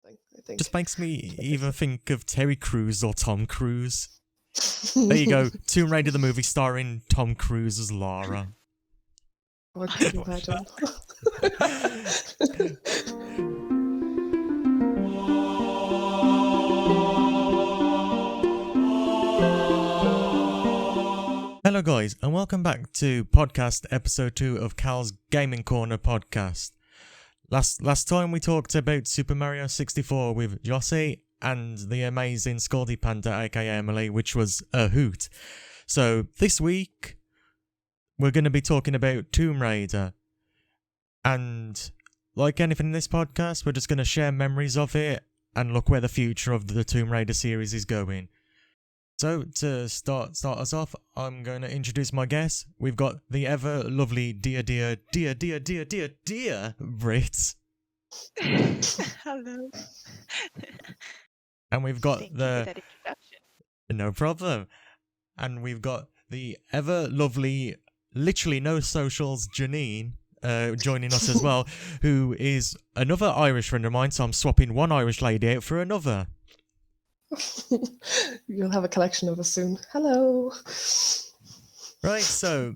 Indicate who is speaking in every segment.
Speaker 1: something, I think.
Speaker 2: Just makes me even think of Terry Crews or Tom Cruise. There you go. Tomb Raider the movie starring Tom Cruise as Lara.
Speaker 1: Oh, I can imagine.
Speaker 2: Hello guys, and welcome back to podcast episode 2 of Cal's Gaming Corner podcast. Last time we talked about Super Mario 64 with Jossie and the amazing Scaldy Panda aka Emily, which was a hoot. So this week we're going to be talking about Tomb Raider. And like anything in this podcast, we're just going to share memories of it and look where the future of the Tomb Raider series is going. So, to start us off, I'm going to introduce my guests. We've got the ever lovely dear Britt.
Speaker 3: Hello.
Speaker 2: And we've got
Speaker 3: Thank you for that introduction.
Speaker 2: No problem. And we've got the ever lovely, literally no socials, Janine, joining us as well, who is another Irish friend of mine, so I'm swapping one Irish lady out for another.
Speaker 1: You'll have a collection of us soon. Hello.
Speaker 2: Right, so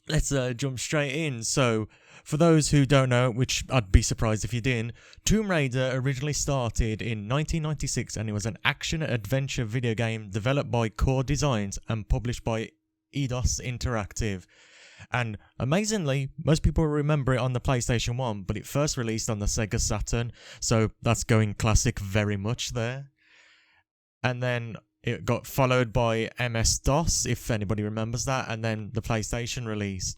Speaker 2: let's jump straight in. So, for those who don't know, which I'd be surprised if you didn't, Tomb Raider originally started in 1996 and it was an action-adventure video game developed by Core Designs and published by Eidos Interactive. And amazingly, most people remember it on the PlayStation 1, but it first released on the Sega Saturn, so that's going classic very much there. And then it got followed by MS-DOS, if anybody remembers that, and then the PlayStation release.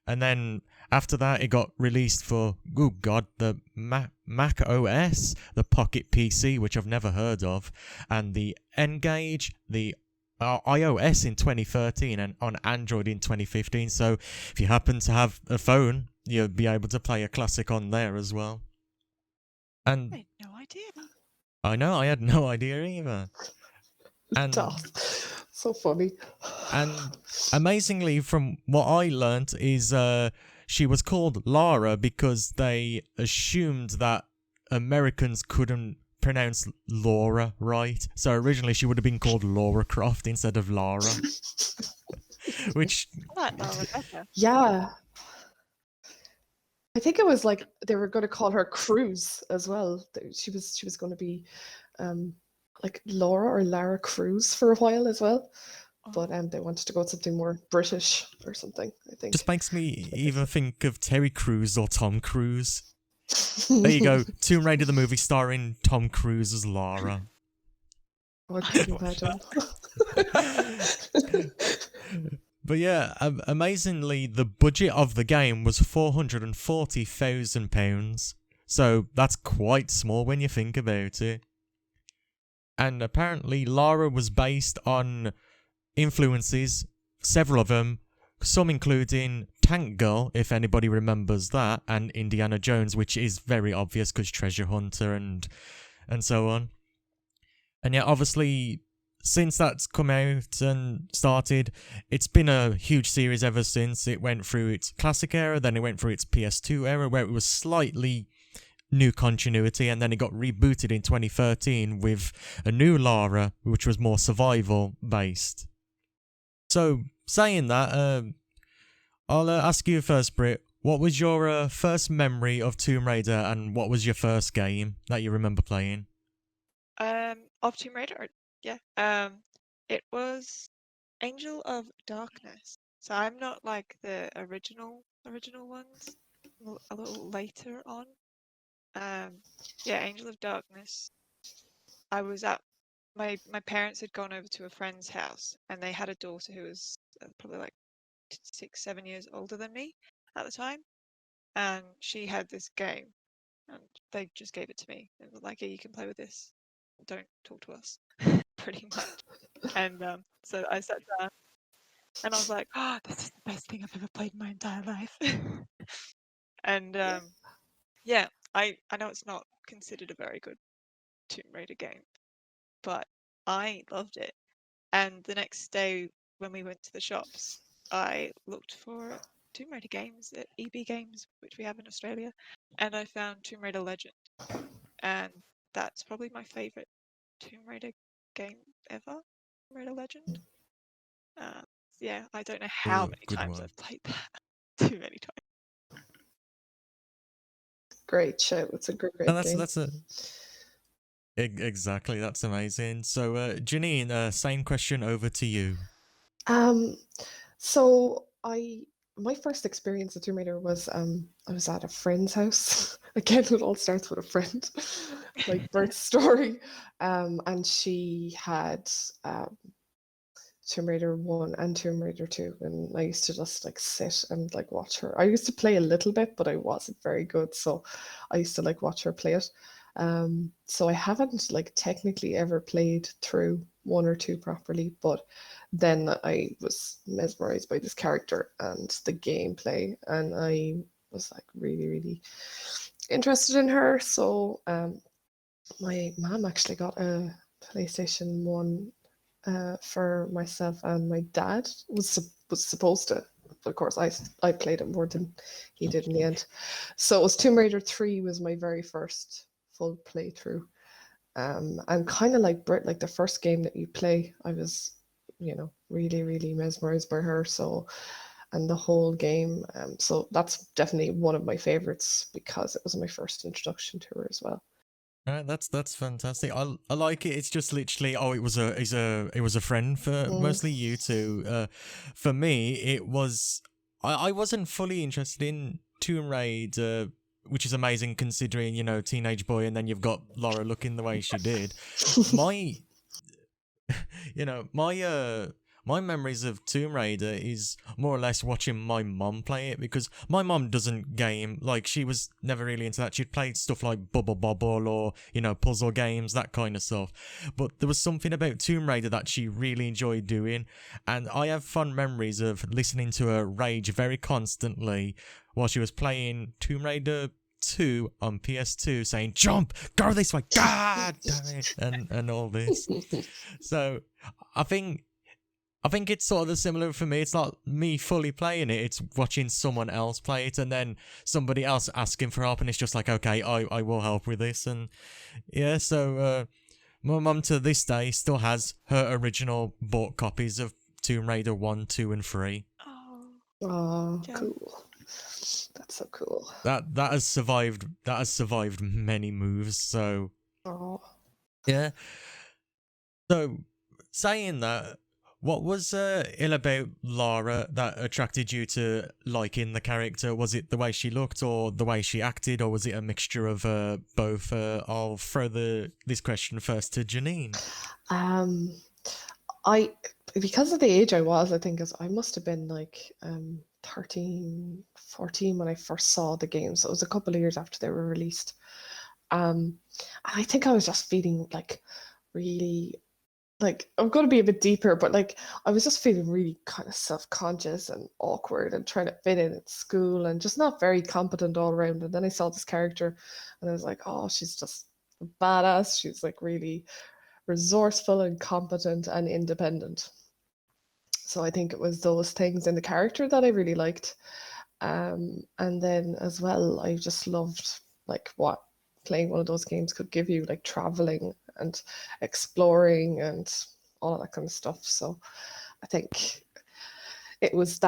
Speaker 2: And then after that, it got released for, the Mac OS, the Pocket PC, which I've never heard of, and the N-Gage, the iOS in 2013, and on Android in 2015. So if you happen to have a phone, you'll be able to play a classic on there as well. And
Speaker 3: I had no idea.
Speaker 2: I know, I had no idea either. And
Speaker 1: So funny.
Speaker 2: And amazingly, from what I learnt, is she was called Lara because they assumed that Americans couldn't pronounce Laura right. So originally she would have been called Lara Croft instead of Lara. Which...
Speaker 3: I like Lara better.
Speaker 1: Yeah. I think it was like they were going to call her Cruz as well. She was going to be like Laura or Lara Cruz for a while as well. But they wanted to go with something more British or something, I think.
Speaker 2: Just makes me even think of Terry Crews or Tom Cruise. There you go. Tomb Raider the movie starring Tom Cruise as Lara.
Speaker 1: Oh, I can imagine.
Speaker 2: But yeah, amazingly, the budget of the game was £440,000. So that's quite small when you think about it. And apparently, Lara was based on influences, several of them, some including Tank Girl, if anybody remembers that, and Indiana Jones, which is very obvious because Treasure Hunter and so on. And yeah, obviously, since that's come out and started, it's been a huge series ever since. It went through its classic era, then it went through its PS2 era, where it was slightly new continuity, and then it got rebooted in 2013 with a new Lara, which was more survival based. So, saying that, I'll ask you first, Britt. What was your first memory of Tomb Raider, and what was your first game that you remember playing?
Speaker 3: Of Tomb Raider? Yeah. It was Angel of Darkness. So I'm not like the original ones. A little later on. Yeah, Angel of Darkness. I was at my parents had gone over to a friend's house, and they had a daughter who was probably like 6-7 years older than me at the time, and she had this game, and they just gave it to me and were like, "Yeah, you can play with this. Don't talk to us," pretty much. And so I sat down, and I was like, "Oh, this is the best thing I've ever played in my entire life." And yeah, I know it's not considered a very good Tomb Raider game, but I loved it. And the next day when we went to the shops, I looked for Tomb Raider games at EB Games, which we have in Australia, and I found Tomb Raider Legend. And that's probably my favorite Tomb Raider game ever, Tomb Raider Legend. Yeah, I don't know how
Speaker 2: Oh,
Speaker 3: many
Speaker 2: good
Speaker 3: times
Speaker 2: one.
Speaker 3: I've played that. Too many times.
Speaker 1: Great show. It's a great,
Speaker 2: And
Speaker 1: great game.
Speaker 2: that's a exactly, that's amazing. So, Janine, same question over to you.
Speaker 1: So my first experience with Tomb Raider was I was at a friend's house. Again, it all starts with a friend, like Britt's story. And she had Tomb Raider 1 and Tomb Raider 2, and I used to just like sit and like watch her. I used to play a little bit, but I wasn't very good, so I used to like watch her play it. So I haven't like technically ever played through 1 or 2 properly, but then I was mesmerized by this character and the gameplay, and I was like really, really interested in her. So my mom actually got a PlayStation 1 for myself, and my dad was supposed to. Of course, I played it more than he did in the end. So it was Tomb Raider 3 was my very first full playthrough. And kind of like Britt, like the first game that you play, I was, really, really mesmerized by her. So, and the whole game. So that's definitely one of my favorites because it was my first introduction to her as well.
Speaker 2: That's fantastic. I like it. It's just literally it was a friend for mostly you two. For me it was I wasn't fully interested in Tomb Raider, which is amazing considering, teenage boy, and then you've got Lara looking the way she did. My my memories of Tomb Raider is more or less watching my mum play it, because my mum doesn't game. Like, she was never really into that. She'd played stuff like Bubble Bobble or, puzzle games, that kind of stuff. But there was something about Tomb Raider that she really enjoyed doing. And I have fond memories of listening to her rage very constantly while she was playing Tomb Raider 2 on PS2, saying jump, go this way, god damn it, and all this. So I think it's sort of similar for me. It's not me fully playing it, it's watching someone else play it, and then somebody else asking for help, and it's just like, okay, I will help with this. And yeah, so my mum to this day still has her original bought copies of Tomb Raider 1, 2 and 3.
Speaker 1: Oh, cool. That's so cool.
Speaker 2: That has survived many moves, so yeah. So saying that, what was ill about Lara that attracted you to liking the character? Was it the way she looked, or the way she acted, or was it a mixture of both? I'll throw this question first to Janine.
Speaker 1: Because of the age I was, I think I must have been like 13, 14 when I first saw the game. So it was a couple of years after they were released. And I think I was just feeling like really, like, I'm going to be a bit deeper, but like I was just feeling really kind of self-conscious and awkward and trying to fit in at school and just not very competent all around. And then I saw this character and I was like, oh, she's just a badass. She's like really resourceful and competent and independent. So I think it was those things in the character that I really liked. And then as well, I just loved like what playing one of those games could give you, like traveling and exploring and all of that kind of stuff. So I think it was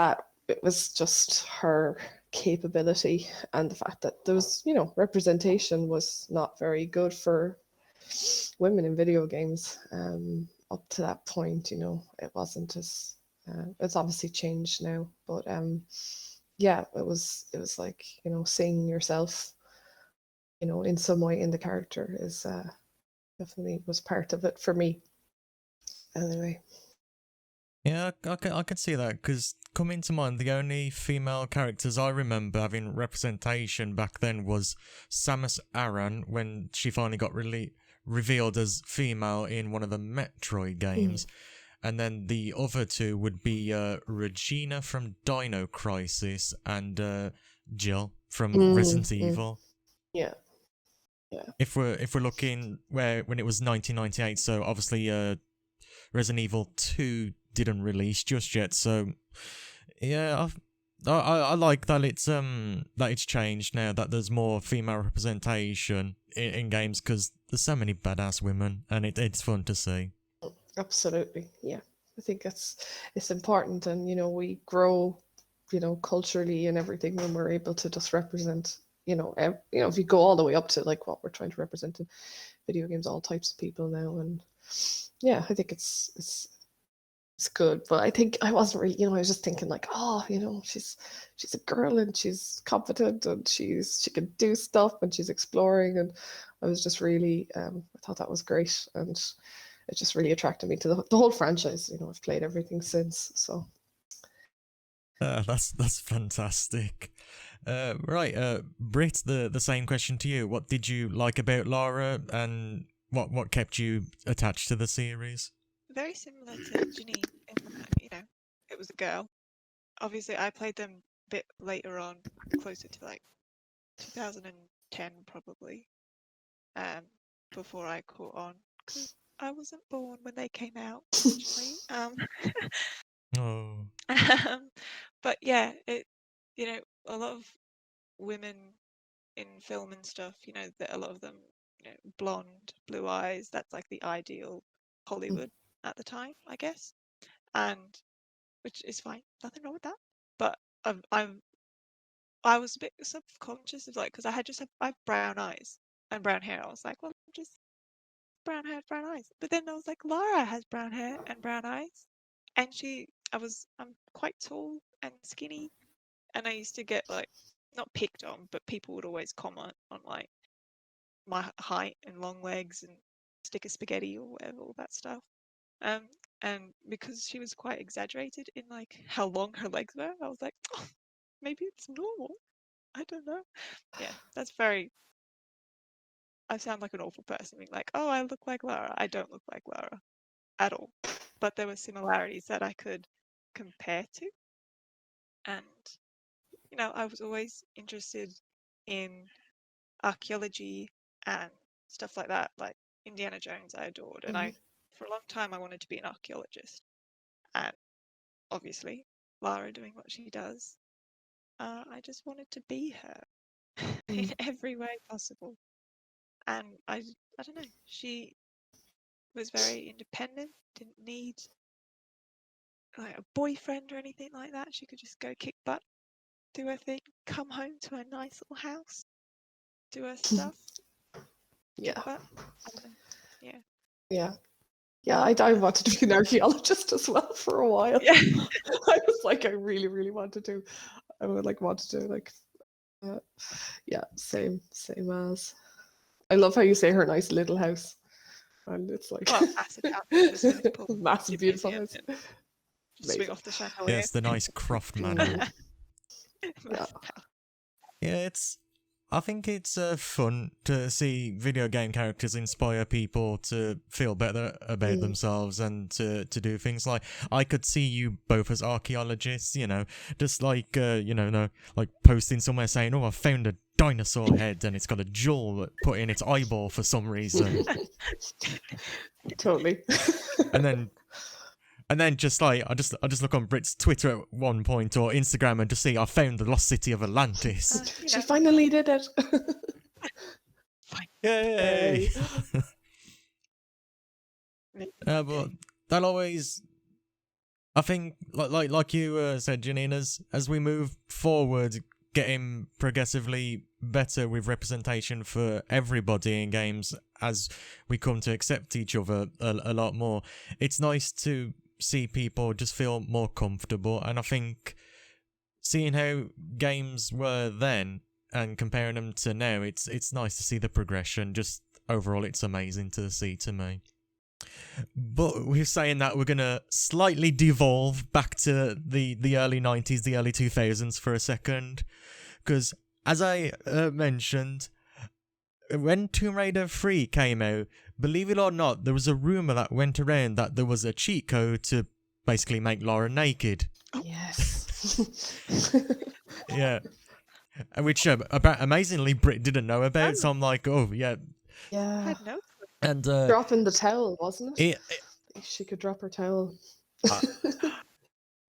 Speaker 1: just her capability and the fact that there was, representation was not very good for women in video games up to that point. It wasn't as it's obviously changed now, but yeah, it was like, seeing yourself, in some way in the character is definitely was part of it for me. Anyway.
Speaker 2: Yeah, I can see that, because coming to mind, the only female characters I remember having representation back then was Samus Aran, when she finally got revealed as female in one of the Metroid games. And then the other two would be Regina from Dino Crisis and Jill from Resident Evil.
Speaker 1: Yeah.
Speaker 2: If we're looking when it was 1998, so obviously Resident Evil 2 didn't release just yet. So yeah, I like that it's changed now, that there's more female representation in games, because there's so many badass women, and it's fun to see.
Speaker 1: Absolutely, yeah. I think it's important, and we grow, culturally and everything when we're able to just represent, if you go all the way up to like what we're trying to represent in video games, all types of people now, and yeah, I think it's good. But I think I wasn't really, I was just thinking like, oh, she's a girl and she's competent and she can do stuff and she's exploring, and I was just really, I thought that was great, and it just really attracted me to the whole franchise. I've played everything since, so.
Speaker 2: That's fantastic. Right, Britt, the same question to you. What did you like about Lara, and what kept you attached to the series?
Speaker 3: Very similar to Janine in that, it was a girl. Obviously, I played them a bit later on, closer to like 2010 probably, before I caught on, because I wasn't born when they came out, actually.
Speaker 2: Oh.
Speaker 3: But yeah, a lot of women in film and stuff, that a lot of them, blonde, blue eyes, that's like the ideal Hollywood at the time, I guess. And which is fine, nothing wrong with that. But I was a bit subconscious of like, because I have brown eyes and brown hair. I was like, well, I'm just brown hair, brown eyes. But then I was like, Lara has brown hair and brown eyes, and I'm quite tall and skinny, and I used to get like not picked on, but people would always comment on like my height and long legs and stick of spaghetti or whatever, all that stuff. And because she was quite exaggerated in like how long her legs were, I was like, oh, maybe it's normal. I don't know. Yeah, that's very. I sound like an awful person being like, oh, I look like Lara. I don't look like Lara at all. But there were similarities that I could compare to. And, I was always interested in archaeology and stuff like that. Like Indiana Jones, I adored. And for a long time, I wanted to be an archaeologist. And obviously, Lara doing what she does, I just wanted to be her in every way possible. And I don't know, she was very independent, didn't need like a boyfriend or anything like that. She could just go kick butt, do her thing, come home to her nice little house, do her stuff.
Speaker 1: Yeah.
Speaker 3: Kick butt. I don't know. Yeah.
Speaker 1: Yeah. Yeah, I wanted to be an archaeologist as well for a while.
Speaker 3: Yeah.
Speaker 1: I was like, I really, really wanted to. I would wanted to yeah, same as. I love how you say her nice little house, and it's like
Speaker 3: massive house,
Speaker 1: massive, beautiful house.
Speaker 3: Just swing off the chandelier.
Speaker 2: Yes, the nice Croft manor. Yeah, I think it's fun to see video game characters inspire people to feel better about themselves and to do things like, I could see you both as archaeologists, just like, like posting somewhere saying, oh, I found a dinosaur head and it's got a jewel put in its eyeball for some reason.
Speaker 1: Totally.
Speaker 2: And then just like I just look on Britt's Twitter at one point or Instagram and just see, I found the lost city of Atlantis.
Speaker 1: She finally did it.
Speaker 2: Yay! But that always, I think, like you said, Janine, as we move forward, getting progressively better with representation for everybody in games, as we come to accept each other a lot more, it's nice to see people just feel more comfortable. And I think seeing how games were then and comparing them to now, it's nice to see the progression. Just overall, it's amazing to see to me. But we're saying that we're gonna slightly devolve back to the early 90s, the early 2000s for a second, because as I mentioned, when Tomb Raider 3 came out, believe it or not, there was a rumour that went around that there was a cheat code to basically make Lara naked.
Speaker 1: Yes.
Speaker 2: Yeah. Which, amazingly, Britt didn't know about, so I'm like, oh, yeah.
Speaker 1: Yeah.
Speaker 3: I had no clue.
Speaker 2: And
Speaker 1: dropping the towel, wasn't it?
Speaker 2: She
Speaker 1: could drop her towel.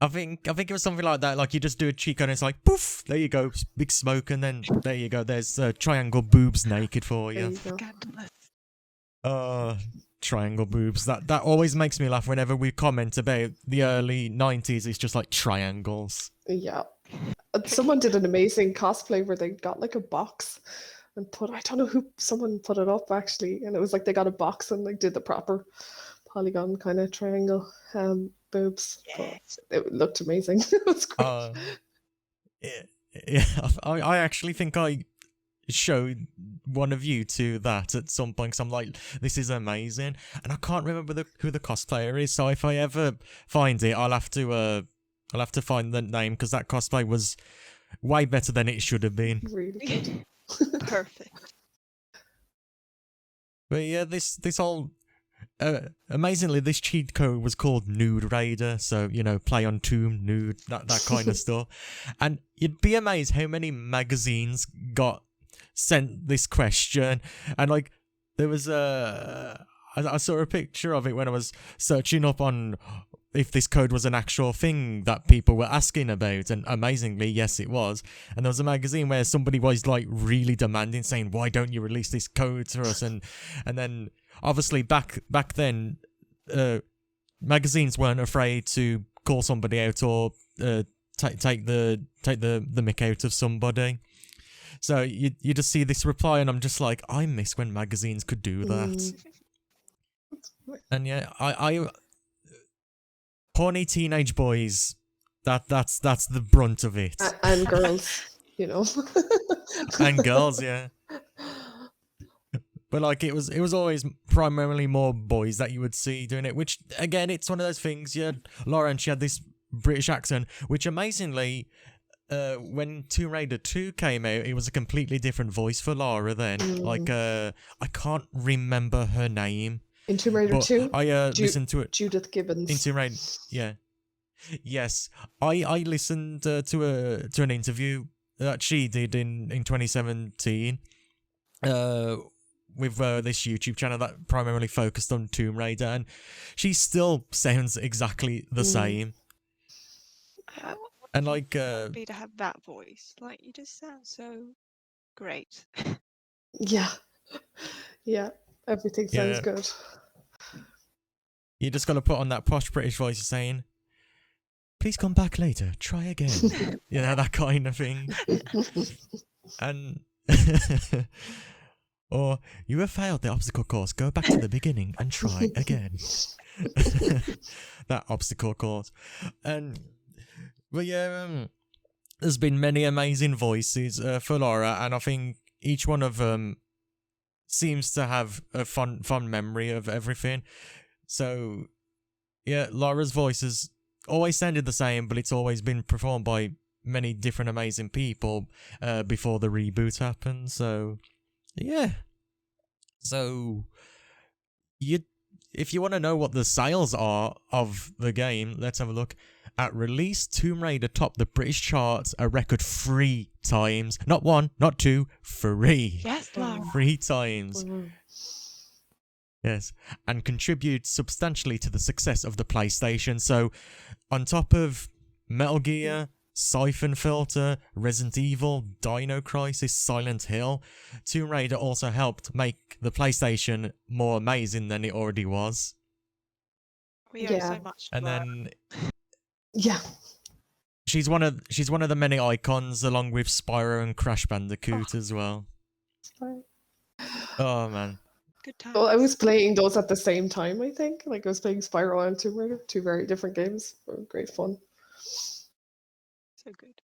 Speaker 2: I think it was something like that. Like you just do a cheat code and it's like poof, there you go, big smoke, and then there you go. There's triangle boobs naked for
Speaker 1: There
Speaker 2: you.
Speaker 1: you go.
Speaker 3: Scandalous.
Speaker 2: Triangle boobs. That always makes me laugh whenever we comment about the early 90s. It's just like triangles.
Speaker 1: Yeah. And someone did an amazing cosplay where they got like a box and I don't know who, someone put it up actually, and it was like they got a box and like did the proper polygon kind of triangle boobs. But it looked amazing. It was great.
Speaker 2: Yeah, I actually think I showed one of you to that at some point. 'Cause I'm like, this is amazing, and I can't remember who the cosplayer is. So if I ever find it, I'll have to find the name, because that cosplay was way better than it should have been.
Speaker 1: Really good.
Speaker 3: Perfect.
Speaker 2: But yeah, this whole amazingly, this cheat code was called Nude Raider, so play on tomb, nude, that kind of stuff. And you'd be amazed how many magazines got sent this question. And like there was I saw a picture of it when I was searching up on if this code was an actual thing that people were asking about, and amazingly, yes, it was. And there was a magazine where somebody was like really demanding, saying, "Why don't you release this code to us?" And then obviously back then, magazines weren't afraid to call somebody out or take the mick out of somebody. So you just see this reply, and I'm just like, I miss when magazines could do that. And yeah, I horny teenage boys, that's the brunt of it.
Speaker 1: And girls,
Speaker 2: And girls, yeah. But like it was always primarily more boys that you would see doing it, which again, it's one of those things. Yeah, Lara, and she had this British accent, which amazingly, when Tomb Raider 2 came out, it was a completely different voice for Lara then. Like I can't remember her name.
Speaker 1: In Tomb Raider 2?
Speaker 2: I listened to it.
Speaker 1: Judith Gibbons.
Speaker 2: In Tomb Raider, yeah. Yes. I listened to an interview that she did in 2017 with this YouTube channel that primarily focused on Tomb Raider, and she still sounds exactly the same. And like
Speaker 3: Be to have that voice. Like you just sound so great.
Speaker 1: Yeah. Everything sounds good.
Speaker 2: You just gotta put on that posh British voice saying, "Please come back later, try again." That kind of thing. And or, "You have failed the obstacle course, go back to the beginning and try again." That obstacle course. But yeah, there's been many amazing voices for Lara, and I think each one of them seems to have a fun memory of everything. So yeah, Lara's voice has always sounded the same, but it's always been performed by many different amazing people before the reboot happened. So yeah, so if you want to know what the sales are of the game, let's have a look. At release, Tomb Raider topped the British charts a record 3 times. Not 1, not 2, 3.
Speaker 3: Yes, Lara.
Speaker 2: 3 times. Yes. And contributes substantially to the success of the PlayStation. So, on top of Metal Gear, Siphon Filter, Resident Evil, Dino Crisis, Silent Hill, Tomb Raider also helped make the PlayStation more amazing than it already was.
Speaker 3: We owe so much to
Speaker 2: And
Speaker 3: Lara.
Speaker 2: then
Speaker 1: Yeah.
Speaker 2: she's one of the many icons, along with Spyro and Crash Bandicoot as well. Oh man.
Speaker 3: Good time.
Speaker 1: Well, I was playing those at the same time, I think. Like I was playing Spyro and Tomb Raider, 2 very different games. Great fun.
Speaker 3: So good.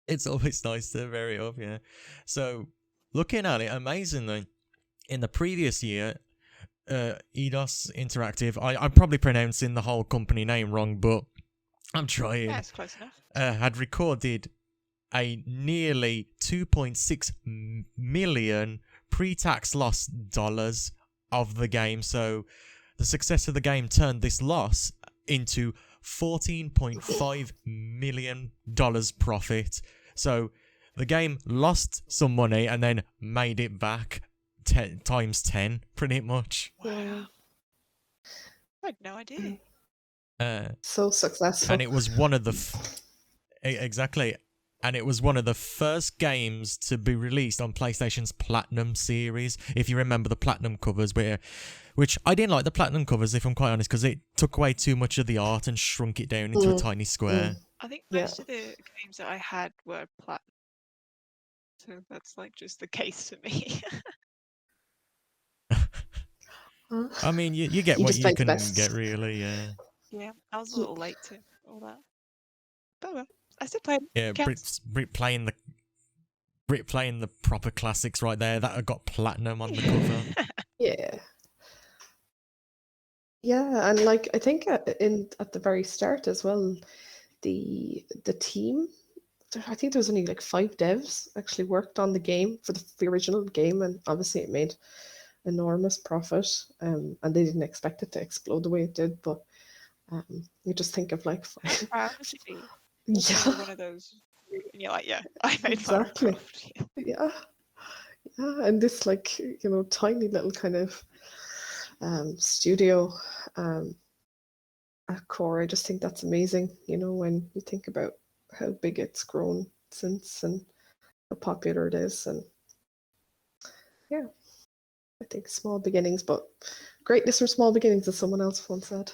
Speaker 2: It's always nice to vary up, yeah. So, looking at it, amazingly, in the previous year, Eidos Interactive, I'm probably pronouncing the whole company name wrong, but I'm trying.
Speaker 3: Yeah, it's close enough.
Speaker 2: Had recorded a nearly 2.6 million pre-tax loss dollars of the game. So the success of the game turned this loss into $14.5 million profit. So the game lost some money and then made it back times 10, pretty much.
Speaker 3: Wow. I had no idea.
Speaker 1: So successful.
Speaker 2: and it was one of the exactly, and it was one of the first games to be released on PlayStation's Platinum series. If you remember the Platinum covers, which I didn't like the Platinum covers, if I'm quite honest, because it took away too much of the art and shrunk it down into a tiny square.
Speaker 3: I think
Speaker 1: Yeah.
Speaker 3: most of the games that I had were platinum, so that's like just the case for me.
Speaker 1: Huh?
Speaker 2: I mean, you get
Speaker 1: You
Speaker 2: what
Speaker 1: just
Speaker 2: you
Speaker 1: played the
Speaker 2: can
Speaker 1: best.
Speaker 2: get, really.
Speaker 3: Yeah, I was a little late to all that, but well, I still played.
Speaker 2: Yeah,
Speaker 3: Counts.
Speaker 2: Britt playing the proper classics right there that have got platinum on the cover.
Speaker 1: Yeah. Yeah, and like I think at the very start as well, the team, I think there was only like 5 devs actually worked on the game for the original game, and obviously it made enormous profit. And they didn't expect it to explode the way it did, but you just think of like
Speaker 3: How proud would you be?
Speaker 1: yeah,
Speaker 3: One of those, and you're like, yeah, I made
Speaker 1: exactly.
Speaker 3: Lara Croft.
Speaker 1: Yeah, and this like tiny little kind of studio at core. I just think that's amazing. When you think about how big it's grown since and how popular it is, and yeah, I think small beginnings, but greatness from small beginnings, as someone else once said.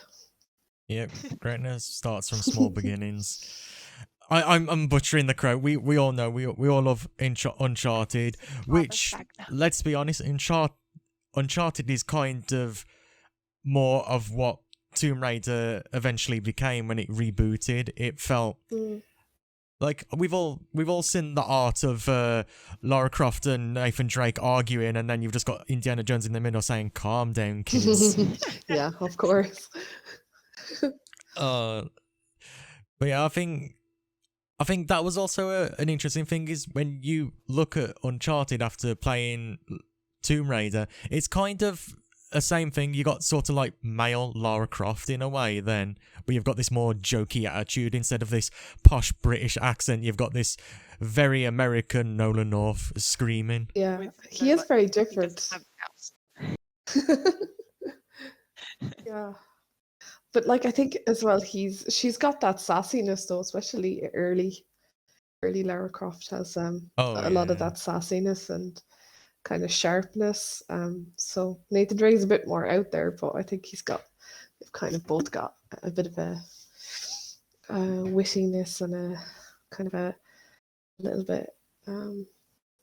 Speaker 2: Yep, greatness starts from small beginnings. I'm butchering the quote. We all know we all love Uncharted, which, let's be honest, Uncharted is kind of more of what Tomb Raider eventually became when it rebooted. It felt like we've all seen the art of Lara Croft and Nathan Drake arguing, and then you've just got Indiana Jones in the middle saying, "Calm down, kids."
Speaker 1: Yeah, of course.
Speaker 2: But yeah, I think that was also an interesting thing, is when you look at Uncharted after playing Tomb Raider, it's kind of the same thing. You got sort of like male Lara Croft in a way then, but you've got this more jokey attitude instead of this posh British accent. You've got this very American Nolan North screaming.
Speaker 1: Yeah, he is very different. Yeah. But like I think as well she's got that sassiness though, especially early Lara Croft has a lot of that sassiness and kind of sharpness. So Nathan Drake's a bit more out there, but I think they've kind of both got a bit of a wittiness and a kind of a little bit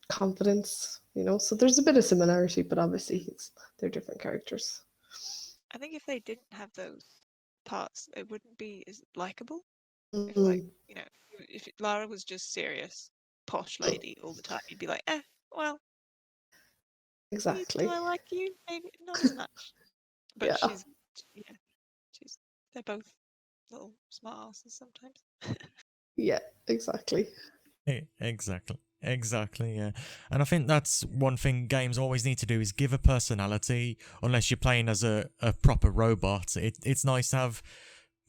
Speaker 1: confidence, So there's a bit of similarity, but obviously they're different characters.
Speaker 3: I think if they didn't have those parts, it wouldn't be as likable.
Speaker 1: Mm-hmm.
Speaker 3: If Lara was just serious, posh lady all the time, you'd be like, well,
Speaker 1: exactly.
Speaker 3: Do I like you? Maybe not as much. But yeah. They're both little smart asses sometimes.
Speaker 1: Yeah, exactly.
Speaker 2: Exactly, yeah. And I think that's one thing games always need to do, is give a personality. Unless you're playing as a proper robot, it's nice to have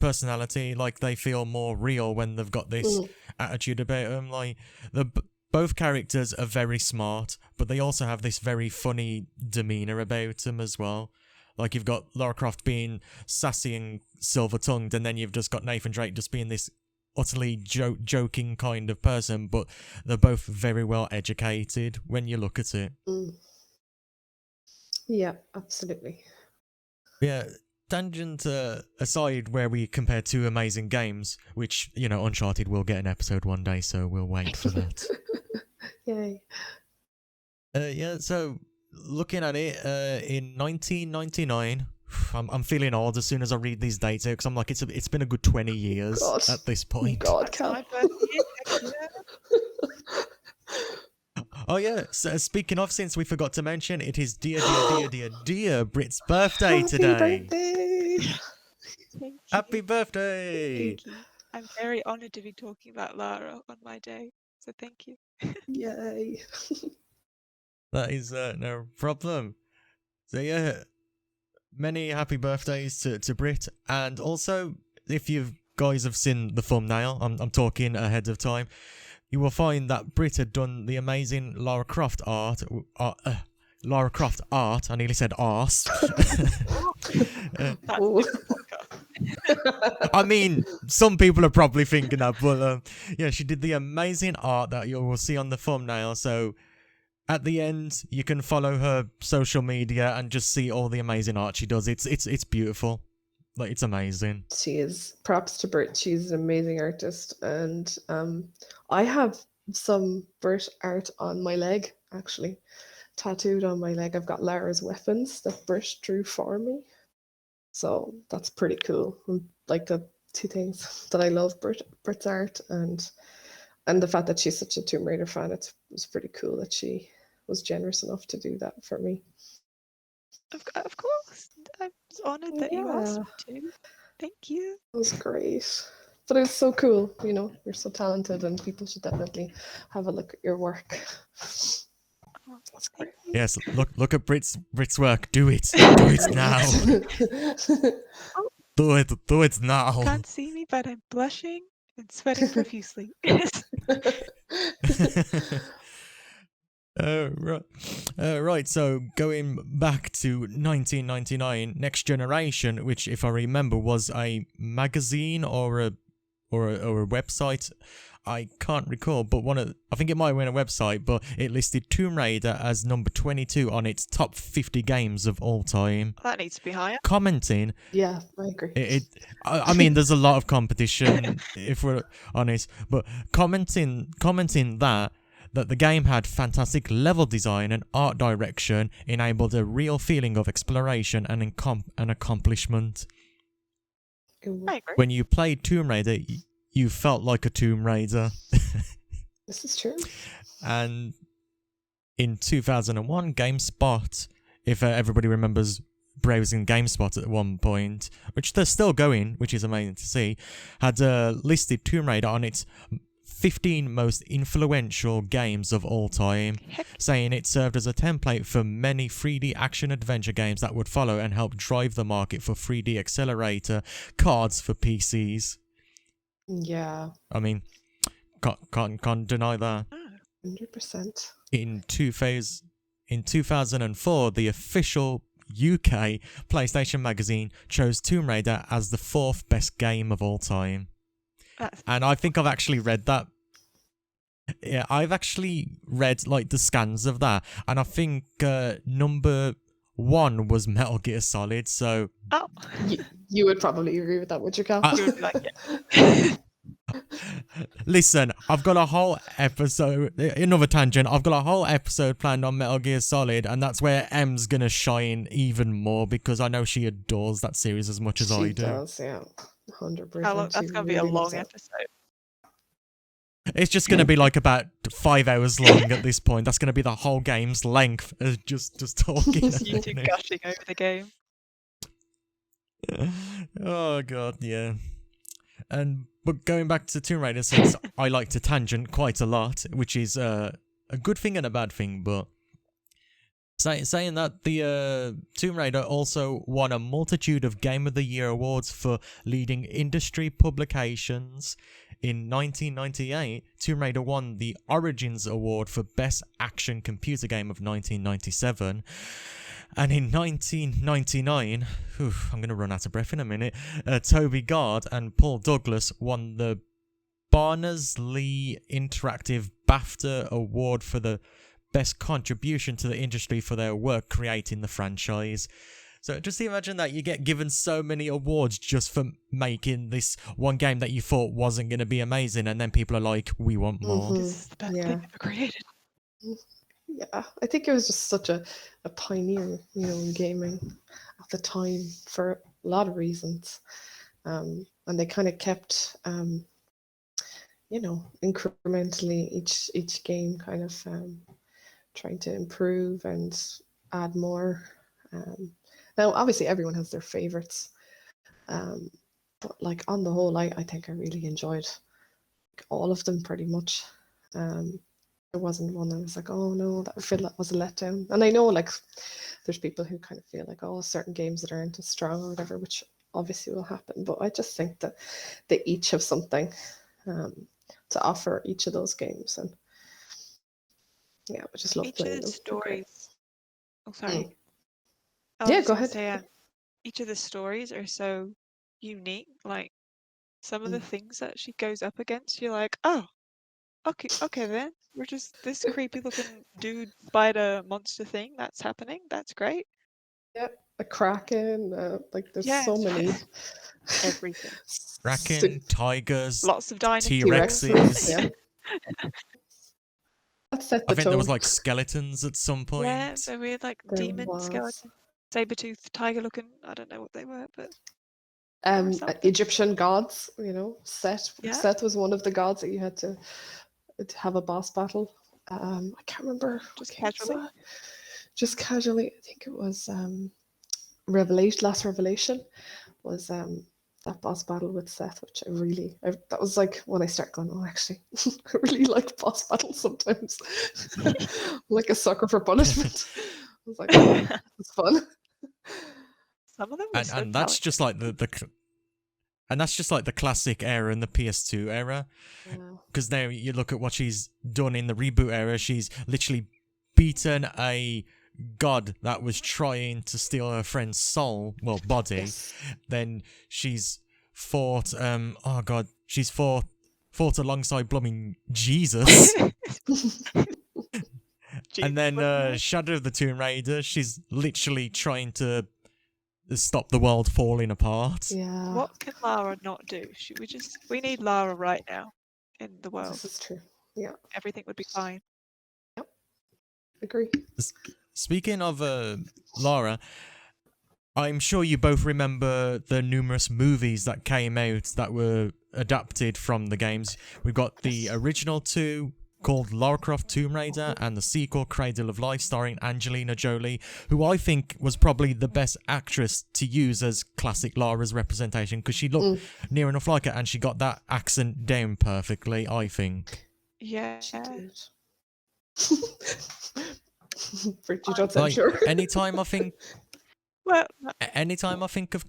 Speaker 2: personality. Like, they feel more real when they've got this attitude about them. Like, both characters are very smart, but they also have this very funny demeanor about them as well. Like, you've got Lara Croft being sassy and silver-tongued, and then you've just got Nathan Drake just being this utterly joking kind of person, but they're both very well educated when you look at it.
Speaker 1: Yeah, absolutely.
Speaker 2: Yeah, tangent aside, where we compare two amazing games, which, Uncharted will get an episode one day, so we'll wait for that.
Speaker 1: Yay.
Speaker 2: Yeah, so looking at it, in 1999, I'm feeling old as soon as I read these dates out, because I'm like, it's been a good 20 years at this point.
Speaker 1: God, Cal.
Speaker 2: Oh yeah, so speaking of, since we forgot to mention, it is dear Britt's birthday today. Happy birthday!
Speaker 3: Thank you. I'm very honoured to be talking about Lara on my day, so thank you.
Speaker 1: Yay.
Speaker 2: That is no problem. So yeah, many happy birthdays to Britt, and also, if you guys have seen the thumbnail, I'm talking ahead of time, you will find that Britt had done the amazing Lara Croft art. I nearly said arse. I mean, some people are probably thinking that, but yeah, she did the amazing art that you will see on the thumbnail. So at the end, you can follow her social media and just see all the amazing art she does. It's beautiful. Like, it's amazing.
Speaker 1: She is. Props to Britt. She's an amazing artist, and I have some Britt art on my leg, actually, tattooed on my leg. I've got Lara's weapons that Britt drew for me, so that's pretty cool. Like the two things that I love Britt's art, and the fact that she's such a Tomb Raider fan. It's pretty cool that she was generous enough to do that for me.
Speaker 3: Of course. I was honoured that you asked
Speaker 1: Yeah.
Speaker 3: me to. Thank you.
Speaker 1: It was great. But it's so cool, you're so talented, and people should definitely have a look at your work.
Speaker 3: Oh,
Speaker 1: That's
Speaker 3: thank
Speaker 1: great.
Speaker 3: you.
Speaker 2: Yes, look at Britt's work. Do it. Do it now. Do it now.
Speaker 3: Can't see me, but I'm blushing and sweating profusely.
Speaker 2: Right, so going back to 1999, Next Generation, which, if I remember, was a magazine or a website. I can't recall, but I think it might have been a website, but it listed Tomb Raider as number 22 on its top 50 games of all time.
Speaker 3: That needs to be higher.
Speaker 1: Yeah, I agree.
Speaker 2: I mean, there's a lot of competition, if we're honest, but commenting that the game had fantastic level design and art direction enabled a real feeling of exploration and accomplishment.
Speaker 3: I agree.
Speaker 2: When you played Tomb Raider, you felt like a Tomb Raider.
Speaker 1: This is true.
Speaker 2: And in 2001, GameSpot, if everybody remembers browsing GameSpot at one point, which they're still going, which is amazing to see, had listed Tomb Raider on its 15 most influential games of all time, saying it served as a template for many 3D action-adventure games that would follow and help drive the market for 3D accelerator cards for PCs.
Speaker 1: Yeah.
Speaker 2: I mean, can't deny that.
Speaker 1: 100%.
Speaker 2: In 2004, the official UK PlayStation magazine chose Tomb Raider as the 4th best game of all time. And I think I've actually read that. Yeah, I've actually read like the scans of that, and I think number 1 was Metal Gear Solid. So
Speaker 1: you would probably agree with that, would you, Cal?
Speaker 3: You would be like, yeah.
Speaker 2: Listen, I've got a whole episode. Another tangent. I've got a whole episode planned on Metal Gear Solid, and that's where Em's gonna shine even more because I know she adores that series as much as I do.
Speaker 1: She does, yeah. 100%.
Speaker 3: That's going to be a long episode.
Speaker 2: It's just going to be like about 5 hours long at this point. That's going to be the whole game's length, just talking.
Speaker 3: You two gushing over the game.
Speaker 2: Oh god, yeah. But going back to Tomb Raider, since I like to tangent quite a lot, which is a good thing and a bad thing, but saying that the Tomb Raider also won a multitude of Game of the Year awards for leading industry publications. In 1998, Tomb Raider won the Origins Award for Best Action Computer Game of 1997. And in 1999, I'm going to run out of breath in a minute, Toby Gard and Paul Douglas won the Barnes-Lee Interactive BAFTA Award for the best contribution to the industry for their work creating the franchise. So just imagine that you get given so many awards just for making this one game that you thought wasn't going to be amazing, and then people are like, we want more.
Speaker 3: This is the best thing ever created.
Speaker 1: Yeah, I think it was just such a pioneer, in gaming at the time for a lot of reasons. And they kind of kept, incrementally each game kind of trying to improve and add more. Now, obviously, everyone has their favorites, but like on the whole, I think I really enjoyed all of them pretty much. There wasn't one that was like, oh no, I feel that was a letdown. And I know like there's people who kind of feel like, oh, certain games that aren't as strong or whatever, which obviously will happen. But I just think that they each have something to offer each of those games, and yeah, I just love
Speaker 3: each
Speaker 1: playing
Speaker 3: of the
Speaker 1: them.
Speaker 3: stories. Oh, sorry.
Speaker 1: Yeah, go ahead.
Speaker 3: Say, each of the stories are so unique. Like some of the
Speaker 1: Mm.
Speaker 3: things that she goes up against, you're like, oh, okay then. We're just this creepy looking dude spider monster thing that's happening. That's great.
Speaker 1: Yeah, a kraken. Like there's
Speaker 3: Yeah,
Speaker 1: so many
Speaker 3: everything.
Speaker 2: Kraken, tigers,
Speaker 3: Lots of dinosaurs.
Speaker 1: T-Rexes.
Speaker 2: T-Rexes.
Speaker 1: Yeah, that set
Speaker 2: I
Speaker 1: the
Speaker 2: think there was
Speaker 1: tone.
Speaker 2: like skeletons at some
Speaker 3: Yeah,
Speaker 2: point.
Speaker 3: the weird like
Speaker 1: There
Speaker 3: demon
Speaker 1: was
Speaker 3: skeleton, saber-toothed tiger looking. I don't know what they were, but they were something.
Speaker 1: Egyptian gods. Set.
Speaker 3: Yeah.
Speaker 1: Seth was one of the gods that you had to have a boss battle. I can't remember.
Speaker 3: Just
Speaker 1: Okay,
Speaker 3: casually.
Speaker 1: just casually. I think it was Revelation. Last Revelation was that boss battle with Seth, which that was like when I start going, oh, actually, I really like boss battles sometimes. I'm like a sucker for punishment. I was like, oh, it's fun.
Speaker 3: Some of them were so
Speaker 2: And that's
Speaker 3: talented.
Speaker 2: just like and that's just like the classic era and the PS2 era.
Speaker 1: Yeah.
Speaker 2: Because now you look at what she's done in the reboot era. She's literally beaten a god that was trying to steal her friend's soul, well, body.
Speaker 1: Yes.
Speaker 2: Then she's fought, oh god, she's fought alongside blooming Jesus. And then Shadow of the Tomb Raider, she's literally trying to stop the world falling apart.
Speaker 1: Yeah.
Speaker 3: What can Lara not do? We need Lara right now in the world.
Speaker 1: This is true. Yeah.
Speaker 3: Everything would be fine.
Speaker 1: Yep. Agree.
Speaker 2: Speaking of Lara, I'm sure you both remember the numerous movies that came out that were adapted from the games. We've got the original two called Lara Croft Tomb Raider and the sequel Cradle of Life starring Angelina Jolie, who I think was probably the best actress to use as classic Lara's representation because she looked near enough like her and she got that accent down perfectly, I think.
Speaker 3: Yeah.
Speaker 1: She did. Britt, you don't sound
Speaker 2: Like,
Speaker 1: sure.
Speaker 2: anytime I think
Speaker 3: Well,
Speaker 2: anytime I think of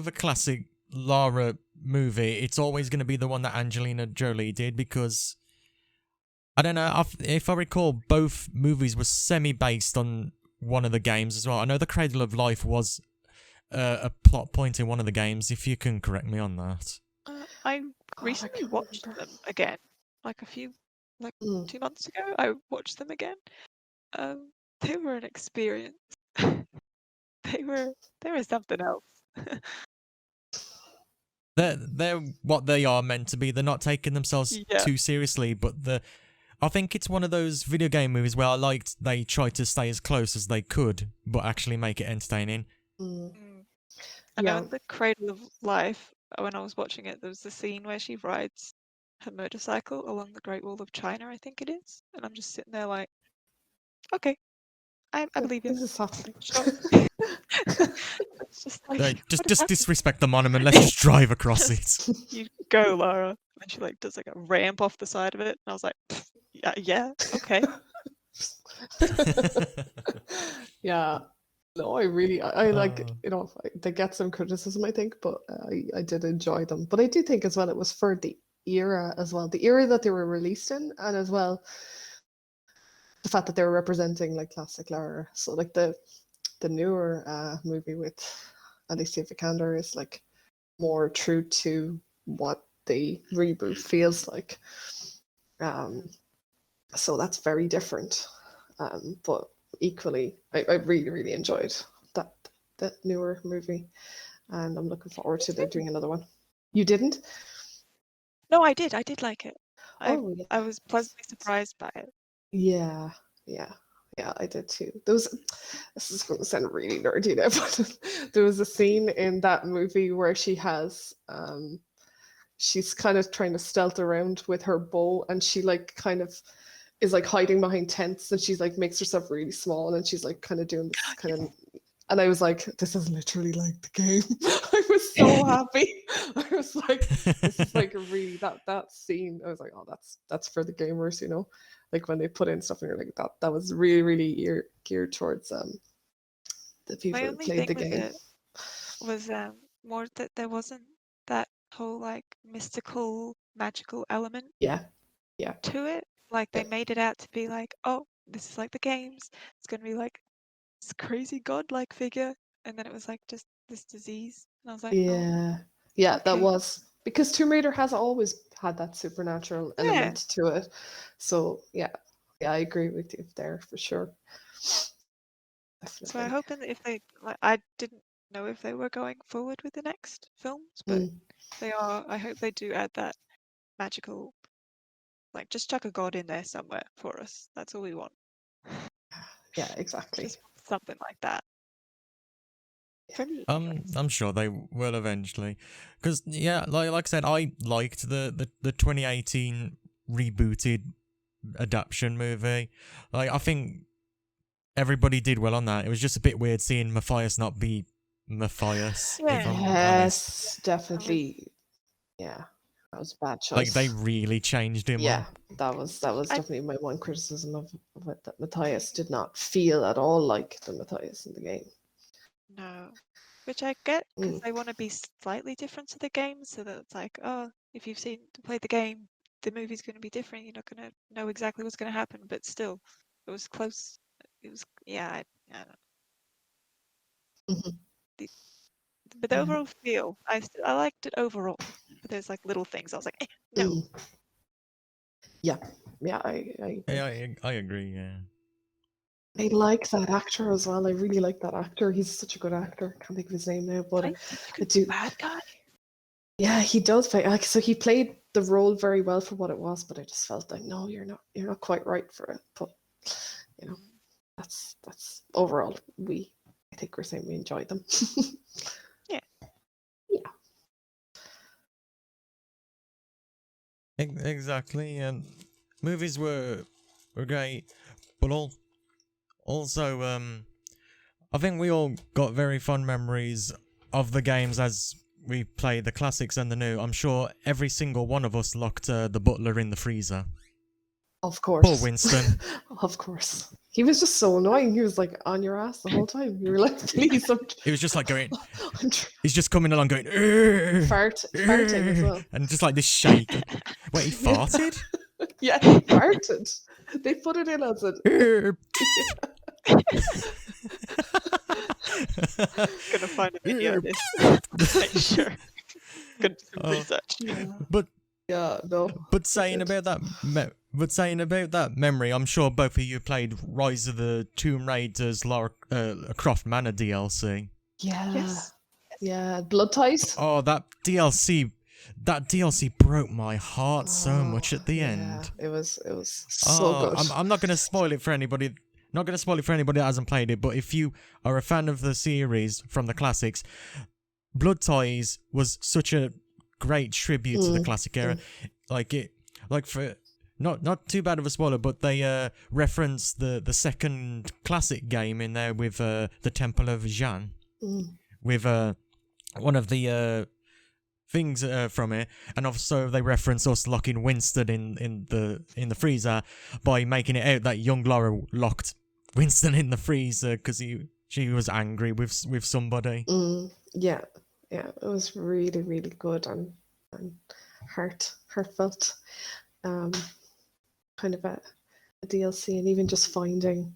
Speaker 2: a classic Lara movie, it's always going to be the one that Angelina Jolie did because I don't know if I recall, both movies were semi-based on one of the games as well. I know the Cradle of Life was a plot point in one of the games. If you can correct me on that.
Speaker 3: I
Speaker 1: I
Speaker 3: recently
Speaker 1: can't
Speaker 3: watched
Speaker 1: remember.
Speaker 3: them again, like 2 months ago. I watched them again. They were an experience. they were something else.
Speaker 2: They're what they are meant to be. They're not taking themselves
Speaker 3: Yeah.
Speaker 2: too seriously, but I think it's one of those video game movies where I liked they tried to stay as close as they could, but actually make it entertaining.
Speaker 3: I know in the Cradle of Life, when I was watching it, there was the scene where she rides her motorcycle along the Great Wall of China, I think it is, and I'm just sitting there like, okay, I believe you.
Speaker 1: This is happening.
Speaker 3: Sure. It's just like,
Speaker 2: Just
Speaker 3: what is
Speaker 2: just
Speaker 3: happening?
Speaker 2: disrespect the monument. Let's just drive across it.
Speaker 3: You go, Lara. And she does a ramp off the side of it, and I was like, yeah, okay.
Speaker 1: Yeah. No, I like, they get some criticism, I think, but I did enjoy them. But I do think as well it was for the era as well, the era that they were released in, and as well the fact that they were representing like classic Lara. So like the newer movie with Alicia Vikander is like more true to what the reboot feels like. So that's very different. But equally, I really, really enjoyed that newer movie, and I'm looking forward to them doing another one. You didn't?
Speaker 3: No, I did like it.
Speaker 1: Oh, yeah.
Speaker 3: I was pleasantly surprised by it.
Speaker 1: Yeah, I did too. This is going to sound really nerdy now, but there was a scene in that movie where she's kind of trying to stealth around with her bow, and she like kind of is like hiding behind tents, and she's like makes herself really small, and she's like kind of doing this kind of, and I was like, this is literally like the game. I was so happy. I was like, this is like really that scene. I was like, oh, that's for the gamers, like when they put in stuff, and you're like, that was really, really geared towards the people
Speaker 3: My
Speaker 1: who
Speaker 3: only
Speaker 1: played the
Speaker 3: thing with
Speaker 1: game.
Speaker 3: it was more that there wasn't that whole like mystical, magical element
Speaker 1: Yeah.
Speaker 3: to it. Like they
Speaker 1: Yeah.
Speaker 3: made it out to be like, oh, this is like the games. It's gonna be like this crazy godlike figure, and then it was like just this disease, and I was like, oh,
Speaker 1: Yeah, that
Speaker 3: okay.
Speaker 1: was because Tomb Raider has always had that supernatural
Speaker 3: Yeah.
Speaker 1: element to it. So yeah, I agree with you there for sure.
Speaker 3: So I'm
Speaker 1: Definitely.
Speaker 3: hoping that if they, like, I didn't know if they were going forward with the next films, but they are. I hope they do add that magical, like, just chuck a god in there somewhere for us. That's all we want.
Speaker 1: Yeah, exactly.
Speaker 3: Just something like that. For me.
Speaker 2: I'm sure they will eventually, because yeah, like I said, I liked the 2018 rebooted adaptation movie. Like I think everybody did well on that. It was just a bit weird seeing Matthias not be Matthias, if I'm honest.
Speaker 1: Yes, definitely. Yeah, that was a bad
Speaker 2: Like they
Speaker 1: choice.
Speaker 2: really changed him
Speaker 1: Yeah,
Speaker 2: up.
Speaker 1: that was
Speaker 3: I
Speaker 1: definitely my one criticism of it, that Matthias did not feel at all like the Matthias in the game.
Speaker 3: No, which I get because
Speaker 1: Mm.
Speaker 3: they want to be slightly different to the game, so that it's like, oh, if you've played the game, the movie's going to be different. You're not going to know exactly what's going to happen, but still, it was close. It was, yeah, I don't know.
Speaker 1: Mhm.
Speaker 3: But the
Speaker 1: Yeah.
Speaker 3: overall feel, I liked it overall. But there's like little things I was like, no.
Speaker 1: Mm. Yeah, I agree.
Speaker 2: Yeah, I agree. Yeah.
Speaker 1: I like that actor as well. I really like that actor. He's such a good actor. Can't think of his name now, but
Speaker 3: Played such a
Speaker 1: I
Speaker 3: good
Speaker 1: do.
Speaker 3: bad guy.
Speaker 1: Yeah, he does play. Like, so he played the role very well for what it was, but I just felt like, no, you're not quite right for it. But you know, that's overall. I think we're saying we enjoyed them.
Speaker 3: Yeah.
Speaker 1: Yeah.
Speaker 2: Exactly. And movies were great, but also I think we all got very fond memories of the games as we played the classics and the new. I'm sure every single one of us locked the butler in the freezer.
Speaker 1: Of course.
Speaker 2: Poor Winston.
Speaker 1: Of course. He was just so annoying. He was like on your ass the whole time. You were like, please.
Speaker 2: He was just like going.
Speaker 1: I'm
Speaker 2: He's just coming along going.
Speaker 1: farting as well.
Speaker 2: And just like this shake. Wait, he farted?
Speaker 1: Yeah, he farted. They put it in as a.
Speaker 3: Gonna find a video of this. Make sure. Gonna do some research.
Speaker 1: Yeah.
Speaker 2: But
Speaker 1: Yeah, no.
Speaker 2: But saying about that memory, I'm sure both of you played Rise of the Tomb Raiders Lara Croft Manor DLC.
Speaker 1: Yeah.
Speaker 3: Yes.
Speaker 1: Yeah. Blood ties.
Speaker 2: Oh, that DLC broke my heart so much at the end.
Speaker 1: It was so good.
Speaker 2: I'm not gonna spoil it for anybody. Not gonna spoil it for anybody that hasn't played it. But if you are a fan of the series from the classics, Blood Ties was such a great tribute to the classic era. For not too bad of a spoiler, but they reference the second classic game in there with the Temple of Jeanne, with one of the things from it, and also they reference us locking Winston in the freezer by making it out that young Lara locked Winston in the freezer because she was angry with somebody.
Speaker 1: Yeah, it was really, really good and heartfelt. Kind of a DLC, and even just finding.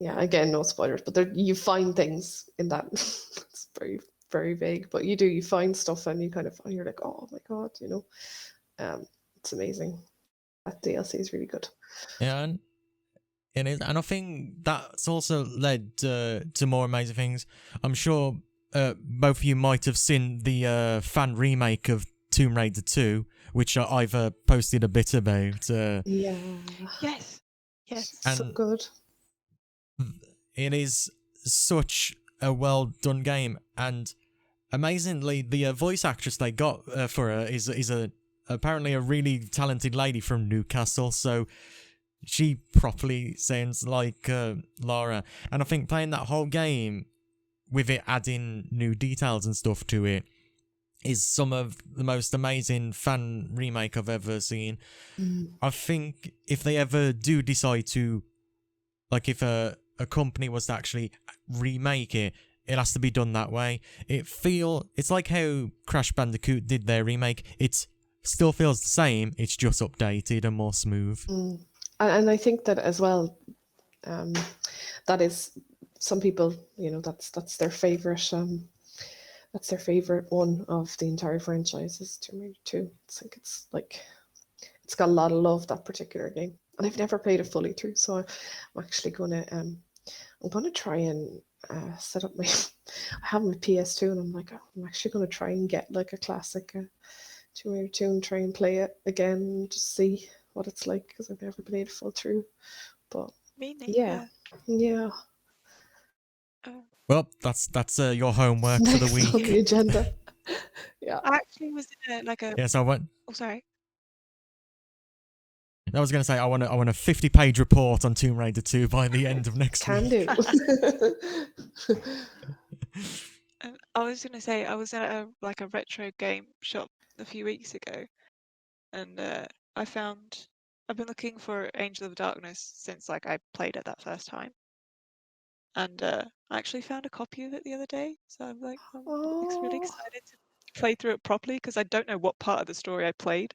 Speaker 1: Yeah, again, no spoilers, but you find things in that. It's very, very vague, but you find stuff, and you're like, oh my god, it's amazing. That DLC is really good.
Speaker 2: Yeah, and it is, and I think that's also led to more amazing things. I'm sure both of you might have seen the fan remake of Tomb Raider 2, which I've posted a bit about.
Speaker 1: Yeah.
Speaker 3: Yes.
Speaker 1: So good.
Speaker 2: It is such a well done game, and amazingly, the voice actress they got for her is apparently a really talented lady from Newcastle. So she properly sounds like Lara, and I think playing that whole game with it adding new details and stuff to it is some of the most amazing fan remake I've ever seen. I think if they ever do decide to, like, if a company was to actually remake it, it has to be done that way. It's like how Crash Bandicoot did their remake. It still feels the same. It's just updated and more smooth.
Speaker 1: And I think that as well, that is some people, that's their favorite that's their favorite one of the entire franchise is Tomb Raider 2. I think it's got a lot of love, that particular game, and I've never played it fully through. So I'm actually gonna try and set up my. I have my PS2, and I'm like, oh, I'm actually gonna try and get like a classic Tomb Raider 2 and try and play it again, and just see what it's like, because I've never played it full through. But
Speaker 3: Me
Speaker 1: yeah,
Speaker 3: neither.
Speaker 1: yeah.
Speaker 3: Oh.
Speaker 2: Well, that's your homework for the
Speaker 1: Next on
Speaker 2: week.
Speaker 1: the agenda. Yeah.
Speaker 3: I actually was in a
Speaker 2: Yes, I want.
Speaker 3: Oh, sorry.
Speaker 2: I was going to say I want a 50-page report on Tomb Raider 2 by the end of next
Speaker 1: Can
Speaker 2: week.
Speaker 1: do.
Speaker 3: I was gonna say I was at a retro game shop a few weeks ago, and I've been looking for Angel of Darkness since like I played it that first time, and I actually found a copy of it the other day. So I'm really
Speaker 1: Oh,
Speaker 3: excited to play through it properly, because I don't know what part of the story I played.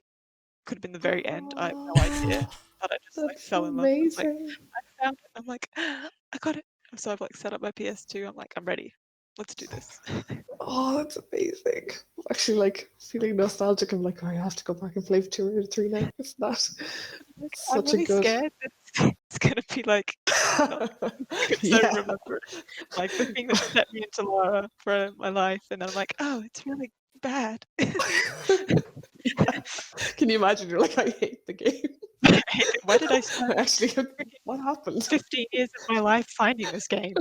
Speaker 3: Could have been the very end. I have no idea. But I just like
Speaker 1: that's
Speaker 3: fell in love. I was like,
Speaker 1: amazing.
Speaker 3: I found it. I'm like, I got it. So I've like set up my PS2. I'm like, I'm ready. Let's do this.
Speaker 1: Oh, that's amazing. I'm actually like feeling nostalgic. I'm like, oh, I have to go back and play Tomb Raider 3 now. It's not. It's
Speaker 3: I'm
Speaker 1: such a
Speaker 3: really
Speaker 1: good.
Speaker 3: scared that it's gonna be like not because I
Speaker 1: Yeah.
Speaker 3: remember like the thing that set me into Lara for my life, and then I'm like, oh, it's really bad.
Speaker 1: Yeah. Can you imagine? You're like, I hate the game.
Speaker 3: Why did I spend
Speaker 1: Actually, what happened?
Speaker 3: 15 years of my life finding this game?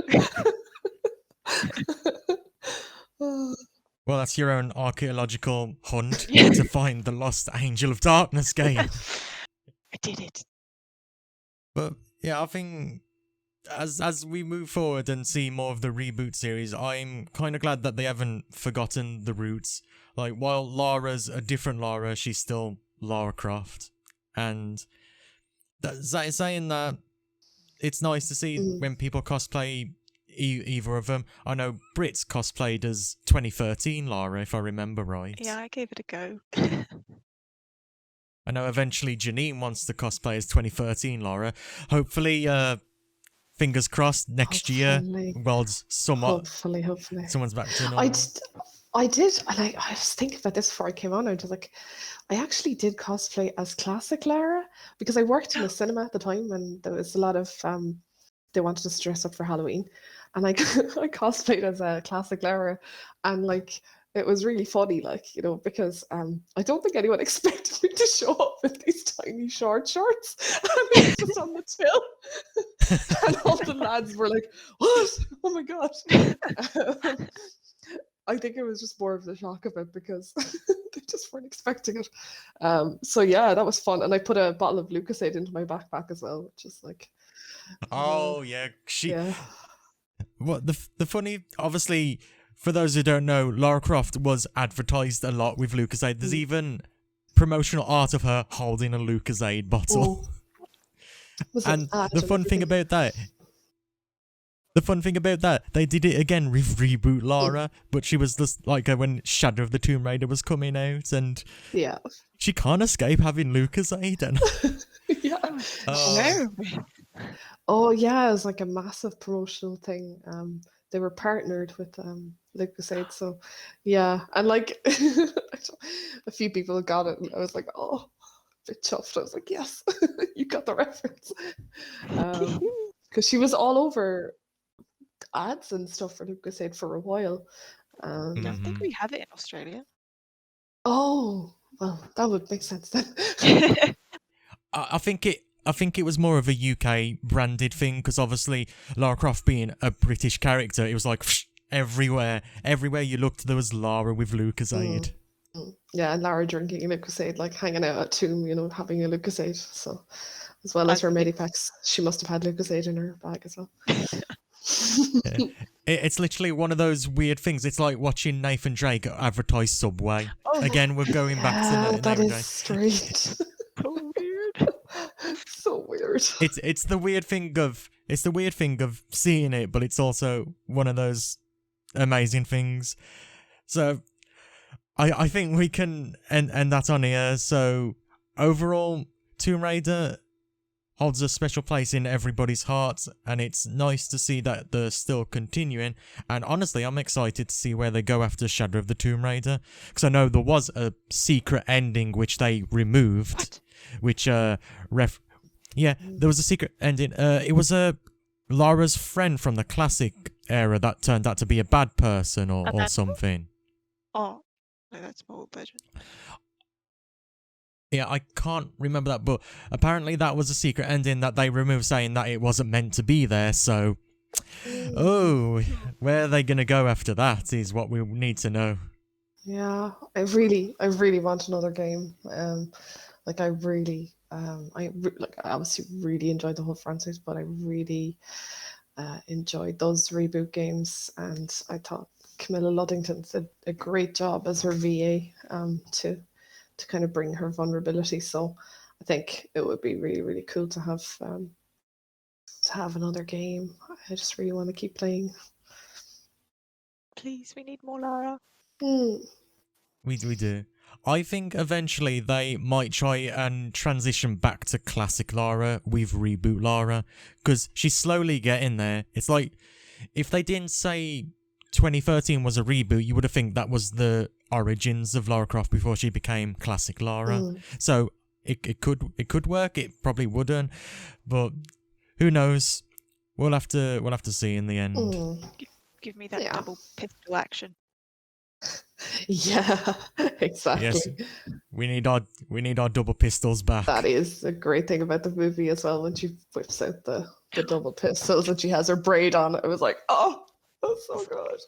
Speaker 1: Oh,
Speaker 2: Well, that's your own archaeological hunt
Speaker 3: Yeah.
Speaker 2: to find the lost Angel of Darkness game.
Speaker 3: I did it.
Speaker 2: But yeah, I think as we move forward and see more of the reboot series, I'm kind of glad that they haven't forgotten the roots. Like, while Lara's a different Lara, she's still Lara Croft. And saying that, it's nice to see when people cosplay either of them. I know Britt's cosplayed as 2013 Lara, if I remember right.
Speaker 3: Yeah, I gave it a go.
Speaker 2: I know eventually Janine wants to cosplay as 2013 Lara. Hopefully, fingers crossed, next year, world's somewhat.
Speaker 1: Hopefully.
Speaker 2: Someone's back to normal.
Speaker 1: I did, and I was thinking about this before I came on. I was like, I actually did cosplay as classic Lara, because I worked in a cinema at the time, and there was a lot of they wanted us to dress up for Halloween, and I cosplayed as a classic Lara, and like it was really funny, like, you know, because I don't think anyone expected me to show up in these tiny short shorts, and it was just on the till, and all the lads were like, "What? Oh my god!" I think it was just more of the shock of it, because they just weren't expecting it. So yeah, that was fun, and I put a bottle of Lucasade into my backpack as well, which is like.
Speaker 2: Oh yeah,
Speaker 1: Yeah.
Speaker 2: What the funny, obviously, for those who don't know, Lara Croft was advertised a lot with Lucasade. There's even promotional art of her holding a Lucasade bottle. And the fun thing about that. The fun thing about that, they did it again with Reboot Lara, but she was just like when Shadow of the Tomb Raider was coming out, and
Speaker 1: Yeah.
Speaker 2: she can't escape having Lucasade. And
Speaker 1: Yeah. Oh yeah, it was like a massive promotional thing. They were partnered with Lucasade, so yeah, and like a few people got it, and I was like, oh, a bit chuffed. I was like, yes, you got the reference, because she was all over ads and stuff for Lucasade for a while.
Speaker 3: I don't think we have it in Australia.
Speaker 1: Oh, well, that would make sense then.
Speaker 2: I think it was more of a UK branded thing, because obviously Lara Croft being a British character, it was like everywhere you looked there was Lara with Lucasade.
Speaker 1: Yeah, and Lara drinking a Lucasade, like hanging out at Tomb, you know, having a Lucasade. So, as well as her Medipacks, she must have had Lucasade in her bag as well.
Speaker 2: Yeah. It's literally one of those weird things. It's like watching Nathan Drake advertise Subway. Again, we're going back to
Speaker 1: that
Speaker 2: Nathan
Speaker 1: is
Speaker 2: Drake.
Speaker 1: strange.
Speaker 3: So weird.
Speaker 1: So weird.
Speaker 2: It's the weird thing of seeing it, but it's also one of those amazing things. So I think we can end that on here. So overall, Tomb Raider, holds a special place in everybody's hearts, and it's nice to see that they're still continuing. And honestly, I'm excited to see where they go after Shadow of the Tomb Raider, because I know there was a secret ending which they removed,
Speaker 3: What?
Speaker 2: which there was a secret ending. It was Lara's friend from the classic era that turned out to be a bad person or something.
Speaker 3: Oh, no, that's more version.
Speaker 2: Yeah, I can't remember that, but apparently that was a secret ending that they removed, saying that it wasn't meant to be there. So, where are they going to go after that is what we need to know.
Speaker 1: Yeah, I really want another game. Like I obviously really enjoyed the whole franchise, but I really enjoyed those reboot games, and I thought Camilla Luddington did a great job as her VA to kind of bring her vulnerability. So I think it would be really, really cool to have another game. I just really want to keep playing.
Speaker 3: Please, we need more Lara.
Speaker 2: We do. I think eventually they might try and transition back to classic Lara with reboot Lara, because she's slowly getting there. It's like, if they didn't say 2013 was a reboot, you would have think that was the origins of Lara Croft before she became classic Lara. So it could work. It probably wouldn't, but who knows? We'll have to see in the end.
Speaker 3: Give me that double pistol action.
Speaker 1: Yeah, exactly.
Speaker 2: Yes, we need our double pistols back.
Speaker 1: That is a great thing about the movie as well. When she whips out the double pistols and she has her braid on, I was like, oh, that's so good.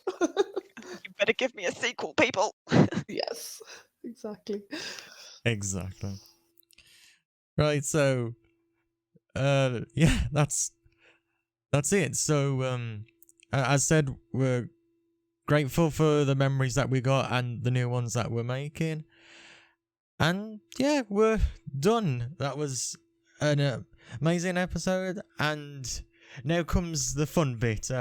Speaker 3: You better give me a sequel, people.
Speaker 1: Yes, exactly.
Speaker 2: Right, so that's it. So as said, we're grateful for the memories that we got and the new ones that we're making. And yeah, we're done. That was an amazing episode, and now comes the fun bit.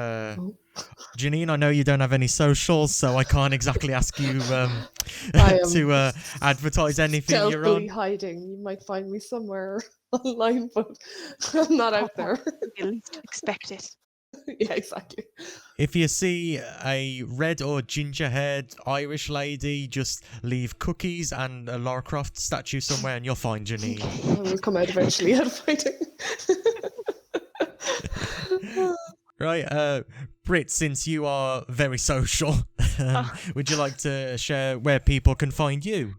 Speaker 2: Janine, I know you don't have any socials, so I can't exactly ask you to advertise anything you're on.
Speaker 1: Stealthily hiding. You might find me somewhere online, but I'm not out there.
Speaker 3: You least expect it.
Speaker 1: Yeah, exactly.
Speaker 2: If you see a red or ginger-haired Irish lady, just leave cookies and a Lara Croft statue somewhere and you'll find Janine.
Speaker 1: I will come out eventually out of fighting.
Speaker 2: Right, Britt, since you are very social, would you like to share where people can find you?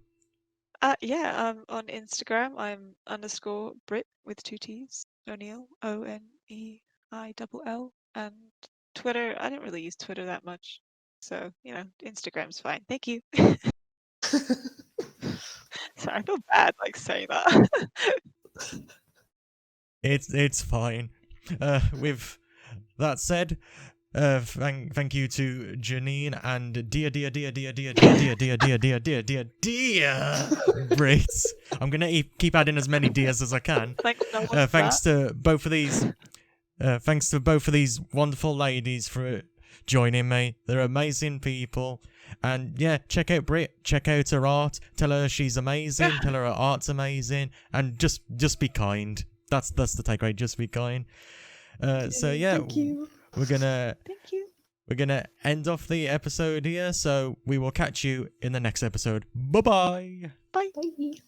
Speaker 3: Yeah, on Instagram, I'm _Britt with 2 T's, O'Neill, ONEILL, and Twitter, I don't really use Twitter that much, so, Instagram's fine. Thank you. Sorry, I feel bad, saying that.
Speaker 2: It's fine. With that said, thank you to Janine and dear Britt. I'm gonna keep adding as many dears as I can. Thanks to both of these. Thanks to both of these wonderful ladies for joining me. They're amazing people. And yeah, check out Britt, check out her art, tell her she's amazing, tell her art's amazing, and just be kind. That's the takeaway, just be kind. So yeah,
Speaker 1: Thank you.
Speaker 2: we're gonna
Speaker 3: Thank you.
Speaker 2: We're gonna end off the episode here, so we will catch you in the next episode. Bye-bye.
Speaker 3: Bye.
Speaker 1: Bye.